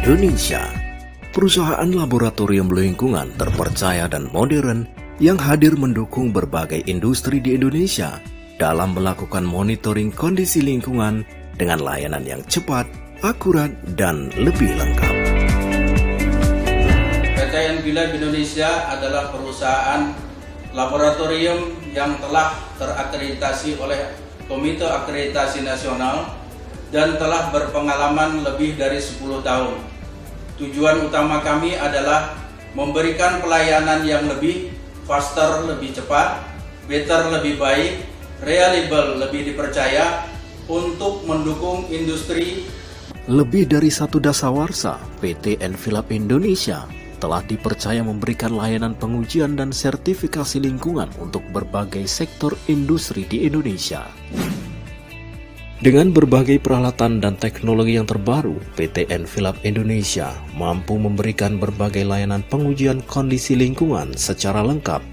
Indonesia, perusahaan laboratorium lingkungan terpercaya dan modern yang hadir mendukung berbagai industri di Indonesia dalam melakukan monitoring kondisi lingkungan dengan layanan yang cepat, akurat, dan lebih lengkap. PT Envilab Indonesia adalah perusahaan laboratorium yang telah terakreditasi oleh Komite Akreditasi Nasional dan telah berpengalaman lebih dari 10 tahun. Tujuan utama kami adalah memberikan pelayanan yang lebih faster, lebih cepat, better, lebih baik, reliable, lebih dipercaya untuk mendukung industri. Lebih dari 1 dasawarsa, PT Envilab Indonesia telah dipercaya memberikan layanan pengujian dan sertifikasi lingkungan untuk berbagai sektor industri di Indonesia. Dengan berbagai peralatan dan teknologi yang terbaru, PT Envilab Indonesia mampu memberikan berbagai layanan pengujian kondisi lingkungan secara lengkap,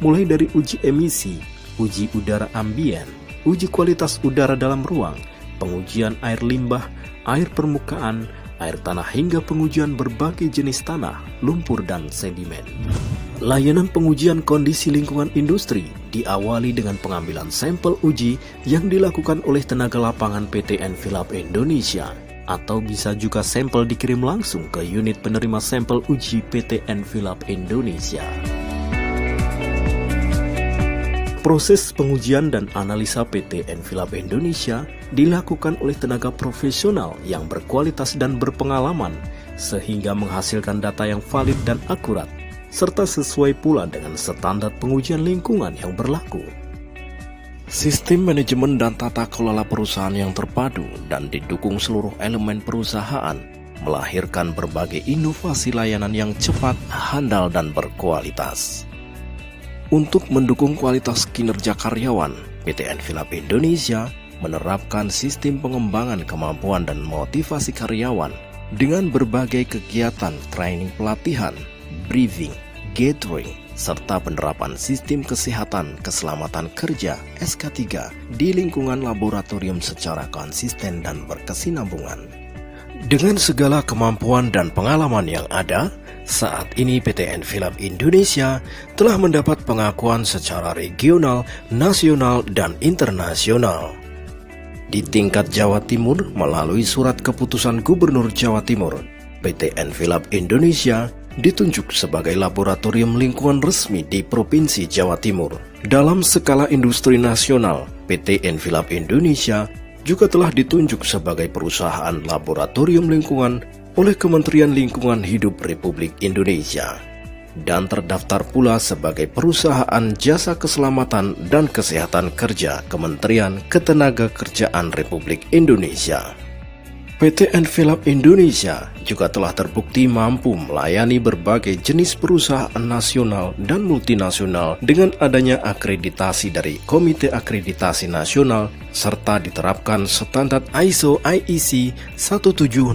mulai dari uji emisi, uji udara ambien, uji kualitas udara dalam ruang, pengujian air limbah, air permukaan, air tanah hingga pengujian berbagai jenis tanah, lumpur, dan sedimen. Layanan pengujian kondisi lingkungan industri diawali dengan pengambilan sampel uji yang dilakukan oleh tenaga lapangan PT Envilab Indonesia, atau bisa juga sampel dikirim langsung ke unit penerima sampel uji PT Envilab Indonesia. Proses pengujian dan analisa PT Envilab Indonesia dilakukan oleh tenaga profesional yang berkualitas dan berpengalaman, sehingga menghasilkan data yang valid dan akurat, serta sesuai pula dengan standar pengujian lingkungan yang berlaku. Sistem manajemen dan tata kelola perusahaan yang terpadu dan didukung seluruh elemen perusahaan melahirkan berbagai inovasi layanan yang cepat, handal, dan berkualitas. Untuk mendukung kualitas kinerja karyawan, PT Envilab Indonesia menerapkan sistem pengembangan kemampuan dan motivasi karyawan dengan berbagai kegiatan training pelatihan, briefing, gathering, serta penerapan sistem kesehatan keselamatan kerja SK3 di lingkungan laboratorium secara konsisten dan berkesinambungan. Dengan segala kemampuan dan pengalaman yang ada, saat ini PT Envilab Indonesia telah mendapat pengakuan secara regional, nasional, dan internasional. Di tingkat Jawa Timur, melalui surat keputusan Gubernur Jawa Timur, PT Envilab Indonesia ditunjuk sebagai laboratorium lingkungan resmi di Provinsi Jawa Timur. Dalam skala industri nasional, PT Envilab Indonesia juga telah ditunjuk sebagai perusahaan laboratorium lingkungan oleh Kementerian Lingkungan Hidup Republik Indonesia dan terdaftar pula sebagai perusahaan jasa keselamatan dan kesehatan kerja Kementerian Ketenagakerjaan Republik Indonesia. PT Envilab Indonesia juga telah terbukti mampu melayani berbagai jenis perusahaan nasional dan multinasional dengan adanya akreditasi dari Komite Akreditasi Nasional serta diterapkan standar ISO IEC 17025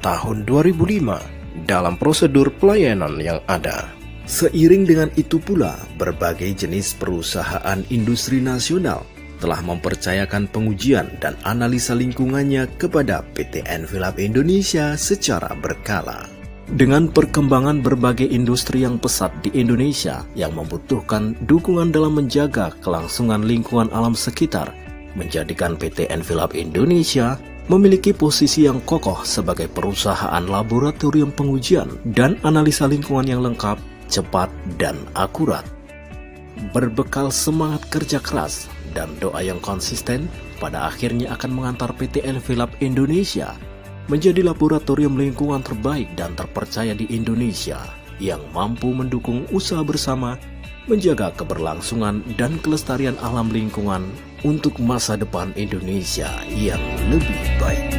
tahun 2005 dalam prosedur pelayanan yang ada. Seiring dengan itu pula, berbagai jenis perusahaan industri nasional telah mempercayakan pengujian dan analisa lingkungannya kepada PT Envilab Indonesia secara berkala. Dengan perkembangan berbagai industri yang pesat di Indonesia yang membutuhkan dukungan dalam menjaga kelangsungan lingkungan alam sekitar, menjadikan PT Envilab Indonesia memiliki posisi yang kokoh sebagai perusahaan laboratorium pengujian dan analisa lingkungan yang lengkap, cepat, dan akurat. Berbekal semangat kerja keras dan doa yang konsisten, pada akhirnya akan mengantar PT Envilab Indonesia menjadi laboratorium lingkungan terbaik dan terpercaya di Indonesia yang mampu mendukung usaha bersama menjaga keberlangsungan dan kelestarian alam lingkungan untuk masa depan Indonesia yang lebih baik.